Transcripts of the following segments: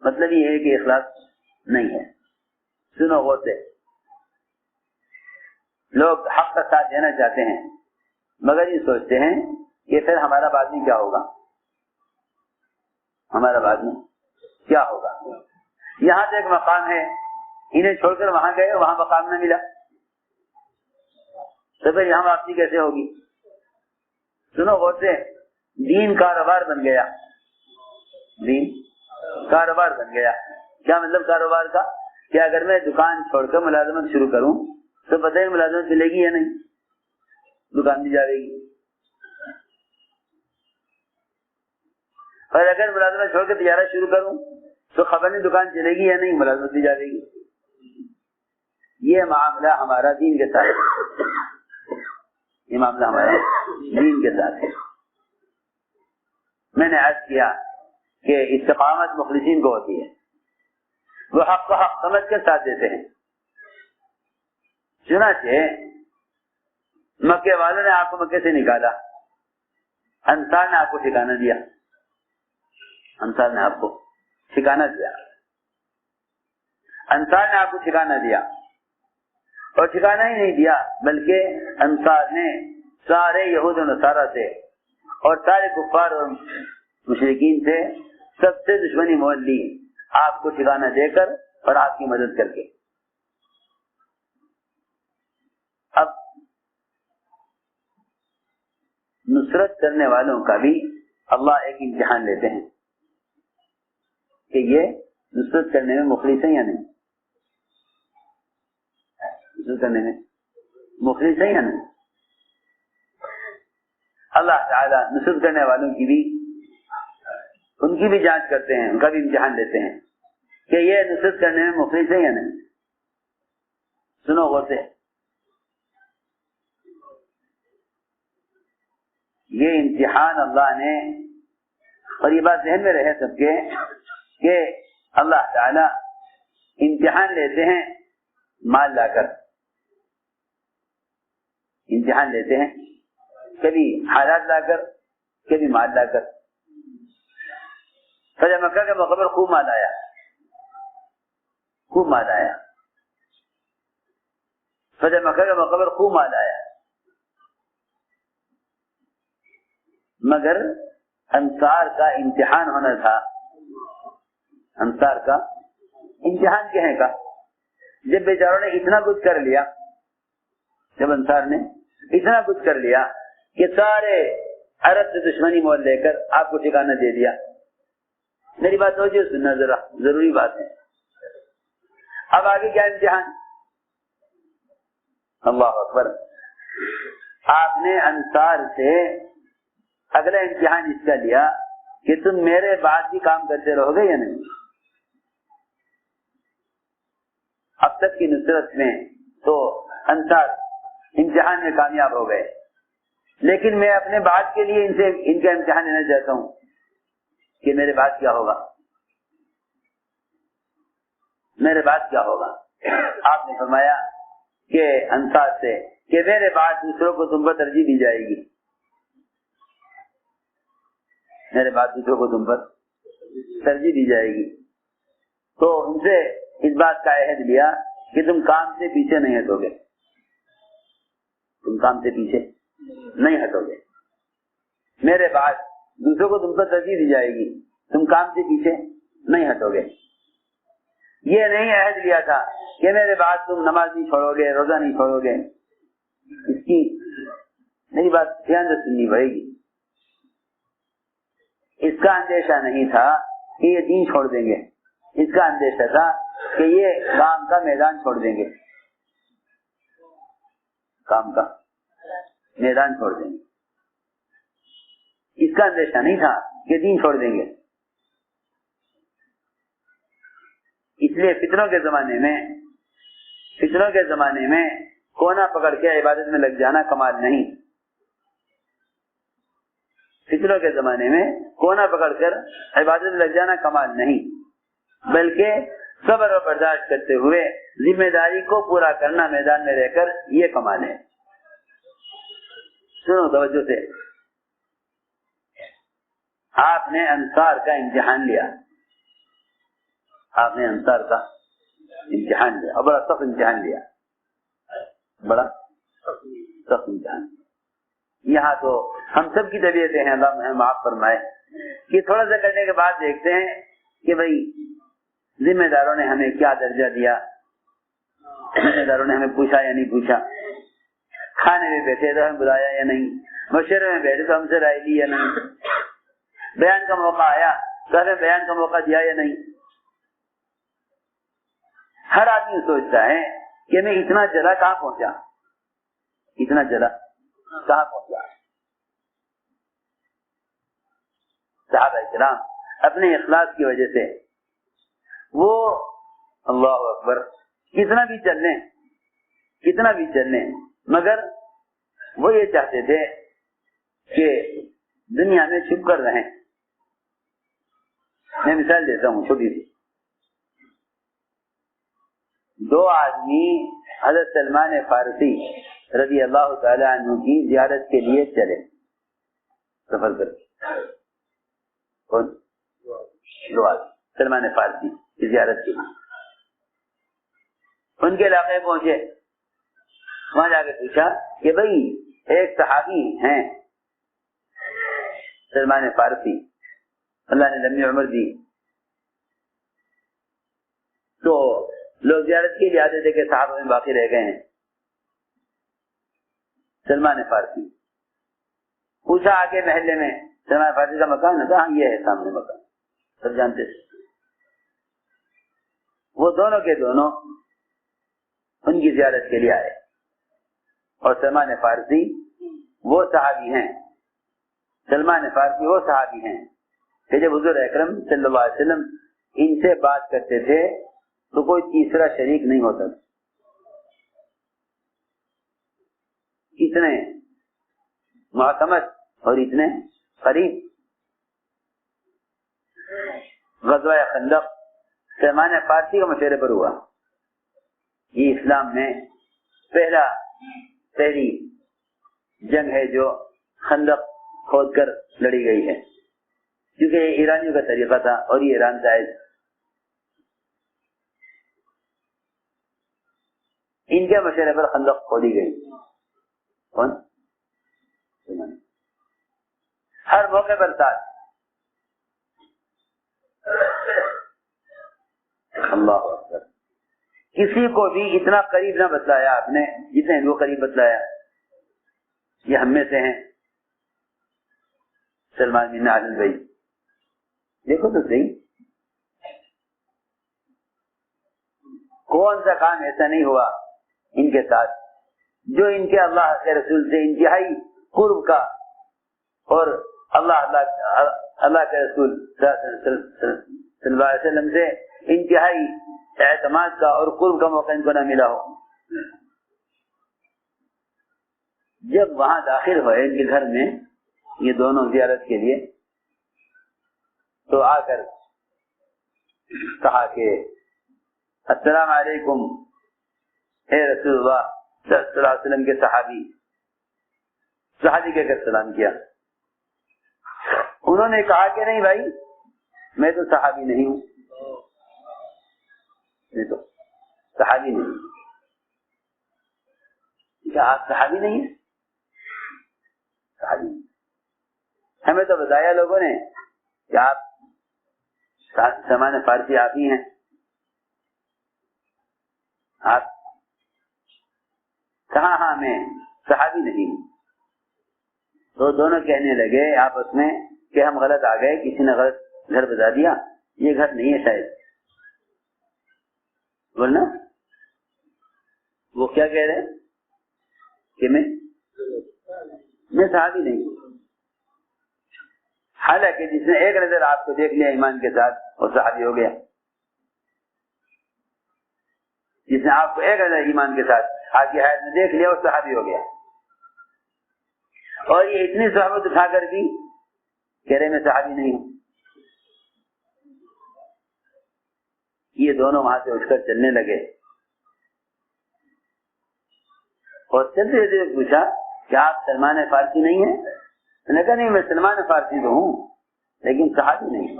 مطلب یہ ہے کہ اخلاص نہیں ہے. سنو غور سے. لوگ حق کا ساتھ دینا چاہتے ہیں مگر یہ سوچتے ہیں کہ پھر ہمارا بعد میں کیا ہوگا, ہمارا بعد میں کیا ہوگا. یہاں سے ایک مقام ہے, انہیں چھوڑ کر وہاں گئے, وہاں مقام نہ ملا, تو پھر یہاں واپسی کیسے ہوگی. سنو غور سے. دین کاروبار بن گیا, دین کاروبار بن گیا. کیا مطلب کاروبار کا؟ کہ اگر میں دکان چھوڑ کر ملازمت شروع کروں تو پتہ ہے ملازمت چلے گی یا نہیں, دکان بھی جائے گی. اور اگر ملازمت چھوڑ کر تجارت شروع کروں تو خبر نہیں دکان چلے گی یا نہیں, ملازمت بھی جائے گی. یہ معاملہ ہمارا دین کے ساتھ ہے, یہ معاملہ ہمارا دین کے ساتھ ہے. میں نے عرض کیا کہ استقامت مخلصین کو ہوتی ہے, وہ حق کو حق سمجھ کر ساتھ دیتے ہیں. چنانچہ مکے والوں نے آپ کو مکے سے نکالا, انصار نے آپ کو ٹھکانہ دیا, انصار نے آپ کو ٹھکانہ دیا, انصار نے آپ کو ٹھکانہ دیا. اور ٹھکانہ ہی نہیں دیا بلکہ انصار نے سارے یہود و نصارہ سے اور سارے کفار اور مشرکین سے سب سے دشمنی مول لی, آپ کو ٹھکانہ دے کر اور آپ کی مدد کر کے. اب نصرت کرنے والوں کا بھی اللہ ایک امتحان لیتے ہیں کہ یہ نصرت کرنے میں مخلص ہیں یا نہیں, نصرت کرنے میں مخلص ہیں یا نہیں. اللہ تعالیٰ نصرت کرنے والوں کی بھی, ان کی بھی جانچ کرتے ہیں, ان کا بھی امتحان لیتے ہیں کہ یہ نصرت کرنے میں مخلص ہے یا نہیں. سنو غور سے. یہ امتحان اللہ نے, اور یہ بات ذہن میں رہے سب کے کہ اللہ تعالی امتحان لیتے ہیں مال لا کر, امتحان لیتے ہیں کبھی حالات لا کر, کبھی مال لا کر. فتح مکہ کے موقع پر خوب مال آیا, خوب مال آیا. فتح مکہ کے موقع پر خوب مال آیا, مگر انصار کا امتحان ہونا تھا. انصار کا امتحان کہنے کا, جب بیچاروں نے اتنا کچھ کر لیا, جب انصار نے اتنا کچھ کر لیا کہ سارے عرب سے دشمنی مول لے کر آپ کو ٹھکانہ دے دیا. میری بات توجہ سننا ذرا, ضروری بات ہے. اب آگے کیا امتحان؟ اللہ اکبر. آپ نے انصار سے اگلا امتحان اس کا لیا کہ تم میرے بعد بھی کام کرتے رہو گے یا نہیں. اب تک کی نصرت میں تو انصار امتحان میں کامیاب ہو گئے, لیکن میں اپنے بعد کے لیے ان کا امتحان لینا چاہتا ہوں کہ میرے بعد کیا ہوگا, میرے بعد کیا ہوگا. آپ نے فرمایا کہ انصار سے کہ میرے بعد دوسروں کو تم پر ترجیح دی جائے گی, میرے بعد دوسروں کو تم پر ترجیح دی جائے گی. تو ان سے اس بات کا عہد لیا کہ تم کام سے پیچھے نہیں ہٹو گے, تم کام سے پیچھے نہیں ہٹو گے. میرے بعد دوسروں کو تم پر ترجیح دی جائے گی, تم کام سے پیچھے نہیں ہٹو گے. یہ نہیں عہد لیا تھا کہ میرے بعد تم نماز نہیں چھوڑو گے, روزہ نہیں چھوڑو گے. اس کی میری بات دھیان سے سننی پڑے گی. اس کا اندیشہ نہیں تھا کہ یہ دین چھوڑ دیں گے, اس کا اندیشہ تھا کہ یہ کام کا میدان چھوڑ دیں گے, کام کا میدان چھوڑ دیں گے. اس کا اندیشہ نہیں تھا کہ دین چھوڑ دیں گے. اس لیے فتنوں کے زمانے میں کونا پکڑ کے عبادت میں لگ جانا کمال نہیں. فتنوں کے زمانے میں کونا پکڑ کر عبادت میں لگ جانا کمال نہیں, بلکہ صبر اور برداشت کرتے ہوئے ذمہ داری کو پورا کرنا میدان میں رہ کر یہ کمال ہے. سنو توجہ سے. آپ نے انصار کا امتحان لیا, آپ نے انصار کا امتحان لیا اور بڑا سخت امتحان لیا، بڑا سخت امتحان۔ یہاں تو ہم سب کی طبیعتیں ہیں، اللہ ہمیں معاف فرمائے، کہ تھوڑا سا کرنے کے بعد دیکھتے ہیں کہ بھئی ذمہ داروں نے ہمیں کیا درجہ دیا، ذمہ داروں نے ہمیں پوچھا یا نہیں پوچھا، کھانے میں بیٹھے تو ہمیں بلایا یا نہیں، مشورے میں بیٹھے تو ہم سے رائے لی یا نہیں، بیان کا موقع آیا تو ہمیں بیان کا موقع دیا یا نہیں۔ ہر آدمی سوچتا ہے کہ میں اتنا جلا کہاں پہنچا، اتنا جلا کہاں پہنچا۔ صحابہ کرام اپنے اخلاص کی وجہ سے وہ اللہ اکبر کتنا بھی چل لیں مگر وہ یہ چاہتے تھے کہ دنیا میں چھپ کر رہیں۔ میں مثال دیتا ہوں چھوٹی سی، دو آدمی حضرت سلمان فارسی رضی اللہ تعالی عنہ کی زیارت کے لیے چلے، سفر کر کے، کون؟ دو آدمی سلمان فارسی کی زیارت کے لیے ان کے علاقے پہنچے، وہاں جا کے پوچھا کہ بھئی ایک صحابی ہیں سلمان فارسی، اللہ نے لمبی عمر دی، تو لوگ زیارت کے لیے آتے تھے کہ صحابہ میں باقی رہ گئے ہیں۔ سلمان فارسی پوچھا آگے محلے میں سلمان فارسی کا مکان ہے، ہاں یہ ہے سامنے مکان، سب جانتے تھے۔ وہ دونوں کے دونوں ان کی زیارت کے لیے آئے، اور سلمان فارسی وہ صحابی ہیں، سلمان فارسی وہ صحابی ہیں کہ جب حضور اکرم صلی اللہ علیہ وسلم ان سے بات کرتے تھے تو کوئی تیسرا شریک نہیں ہوتا، اتنے معتمد اور اتنے قریب۔ غزوہ خندق سلمان فارسی کے مشورے پر ہوا، یہ اسلام میں پہلی جنگ ہے جو خندق کھود کر لڑی گئی ہے، کیونکہ یہ ایرانیوں کا طریقہ تھا اور یہ ایران کا ہے۔ ان کے مشورے پر خندق کھودی گئی، کون؟ ہر موقع پر ساتھ، اللہ اکبر۔ کسی کو بھی اتنا قریب نہ بتلایا آپ نے جتنے ان کو قریب بتلایا۔ یہ ہم میں سے ہیں سلمان بن عادل بھائی، دیکھو تو صحیح، کون سا کام ایسا نہیں ہوا ان کے ساتھ جو ان کے اللہ کے رسول سے انتہائی قرب کا اور اللہ کے رسول صلی اللہ علیہ وسلم سے انتہائی اعتماد کا اور قرب کا موقع ان کو نہ ملا ہو۔ جب وہاں داخل ہوئے ان کے گھر میں یہ دونوں زیارت کے لیے، تو آ کر کہا کہ السلام علیکم، اے رسول اللہ صلی اللہ علیہ وسلم کے صحابی کہہ کر سلام کیا۔ انہوں نے کہا کہ نہیں بھائی، میں تو صحابی نہیں ہوں، میں تو صحابی نہیں ہوں۔ کیا آپ صحابی نہیں ہیں؟ صحابی، ہمیں تو بتایا لوگوں نے کہ آپ سلمان فارسی آپ ہی ہیں، آپ کہاں؟ ہاں میں صحابی نہیں ہوں۔ تو دونوں کہنے لگے آپس میں کہ ہم غلط آ گئے، کسی نے غلط گھر بتا دیا، یہ گھر نہیں ہے شاید، ورنہ وہ کیا کہہ رہے ہیں کہ میں صحابی نہیں ہوں۔ حالانکہ جس نے ایک نظر آپ کو دیکھ لیا ایمان کے ساتھ وہ صحابی ہو گیا، جس نے آپ کو ایک نظر ایمان کے ساتھ آپ کی حیات میں دیکھ لیا وہ صحابی ہو گیا۔ اور یہ اتنی صحبت اٹھا کر بھی کہہ رہے میں صحابی نہیں ہوں۔ یہ دونوں وہاں سے اٹھ کر چلنے لگے اور چلتے چلتے پوچھا کہ آپ سلمان فارسی نہیں ہیں؟ میں نے کہا نہیں، میں سلمان فارسی تو ہوں لیکن صحابی نہیں ہوں۔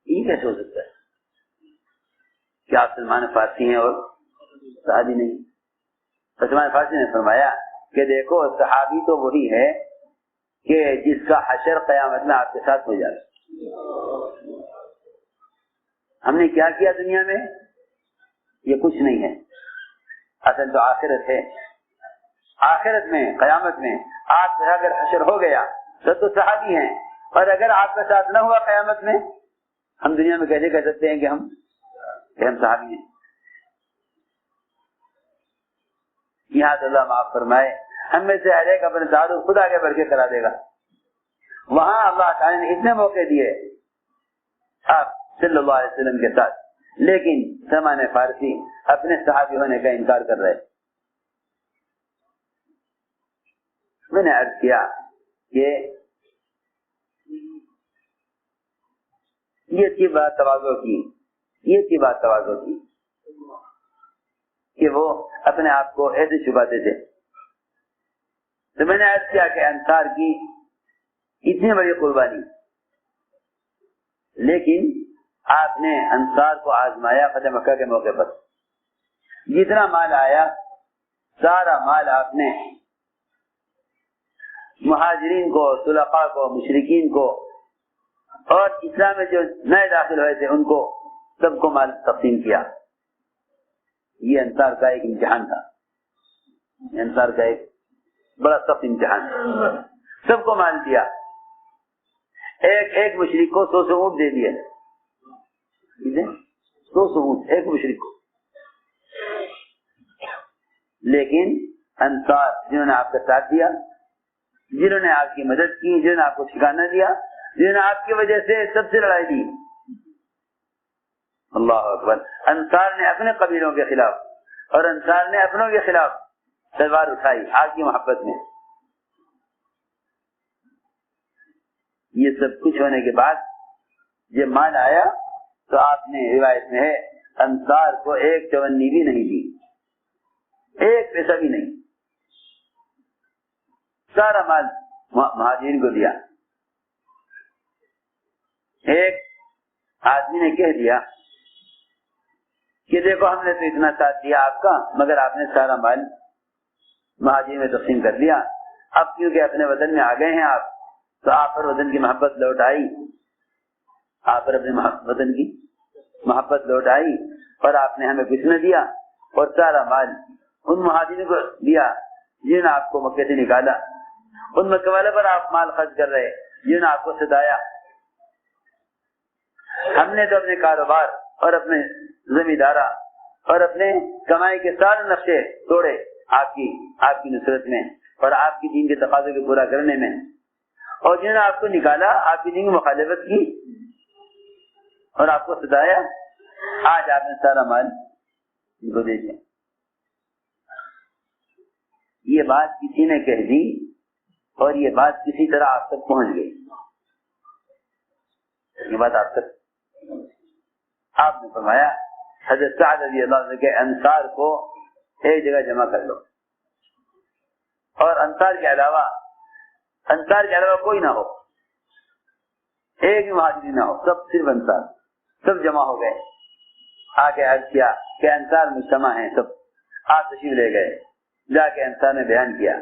یہ کیسے ہو سکتا ہے؟ کہ آپ سلمان فارسی ہیں اور صحابی نہیں. سلمان فارسی نے فرمایا کہ دیکھو صحابی تو وہی ہے کہ جس کا حشر قیامت میں آپ کے ساتھ ہو جائے. ہم نے کیا کیا دنیا میں؟ یہ کچھ نہیں ہے. اصل تو آخرت ہے. آخرت میں قیامت میں آپ کا اگر حشر ہو گیا تو صحابی ہیں, اور اگر آپ کا ساتھ نہ ہوا قیامت میں, ہم دنیا میں کیسے کہہ سکتے ہیں کہ ہم صحابی ہیں؟ یہاں تو اللہ معاف فرمائے, ہم میں سے ہر ایک اپنے تعارف خود آگے بڑھ کے کرا دے گا. وہاں اللہ تعالی نے اتنے موقع دیے آپ صلی اللہ علیہ وسلم کے ساتھ, لیکن سلمان فارسی اپنے صحابی ہونے کا انکار کر رہے. میں نے عرض کیا کہ یہ تھی بات تواضع کی کہ وہ اپنے آپ کو ایسے چھپاتے تھے. تو میں نے عرض کیا کہ انصار کی اتنی بڑی قربانی, لیکن آپ نے انصار کو آزمایا فتح مکہ کے موقع پر. جتنا مال آیا سارا مال آپ نے مہاجرین کو, صلحاء کو, مشرکین کو اور اسلام میں جو نئے داخل ہوئے تھے ان کو سب کو مال تقسیم کیا. یہ انصار کا ایک امتحان تھا, انصار کا ایک بڑا سخت امتحان. سب کو مال دیا, ایک مشرک کو 100 اونٹ دے دیے, 100 اونٹ ایک مشرک کو. لیکن انصار جنہوں نے آپ کا ساتھ دیا, جنہوں نے آپ کی مدد کی, جنہوں نے آپ کو ٹھکانہ دیا, جنہوں نے آپ کی وجہ سے سب سے لڑائی دی, اللہ اکبر. انصار نے اپنے قبیلوں کے خلاف اور انصار نے اپنوں کے خلاف تلوار اٹھائی آگ کی محبت میں. یہ سب کچھ ہونے کے بعد جب مال آیا تو آپ نے, روایت میں ہے, انصار کو ایک چونی بھی نہیں دی, ایک پیسہ بھی نہیں, سارا مال مہاجرین کو دیا. ایک آدمی نے کہہ دیا کہ دیکھو ہم نے تو اتنا ساتھ دیا آپ کا, مگر آپ نے سارا مال مہاجرین میں تقسیم کر دیا. اب کیونکہ اپنے وطن میں آ گئے ہیں آپ, تو آپ پر وطن کی محبت لوٹ آئی, آپ پر اپنے وطن کی محبت لوٹ آئی, اور آپ نے ہمیں کچھ نہ دیا, اور سارا مال ان مہاجرین کو دیا جنہوں نے آپ کو مکے سے نکالا, ان مکے والے پر آپ مال خرچ کر رہے جنہوں نے آپ کو ستایا. ہم نے تو اپنے کاروبار اور اپنے زمیندارہ اور اپنے کمائی کے سارے نقشے توڑے آپ کی نصرت میں اور آپ کی دین کے تقاضے کو پورا کرنے میں, اور جنہوں نے آپ کو نکالا آپ کی دین کی مخالفت کی اور آپ کو ستایا, آج آپ نے سارا مال ان کو دے دیا. یہ بات کسی نے کہہ دی اور یہ بات کسی طرح آپ تک پہنچ گئی. یہ بات آپ تک, آپ نے فرمایا حضرت سعد رضی اللہ عنہ کے انصار کو ایک جگہ جمع کر لو, اور انصار کے علاوہ کوئی نہ ہو, ایک بھی مہاجری نہ ہو, سب صرف انصار, سب جمع ہو گئے. آگے عرض کیا کہ انصار مجتمع ہیں سب, آپ تشریف لے گئے, جا کے انصار نے بیان کیا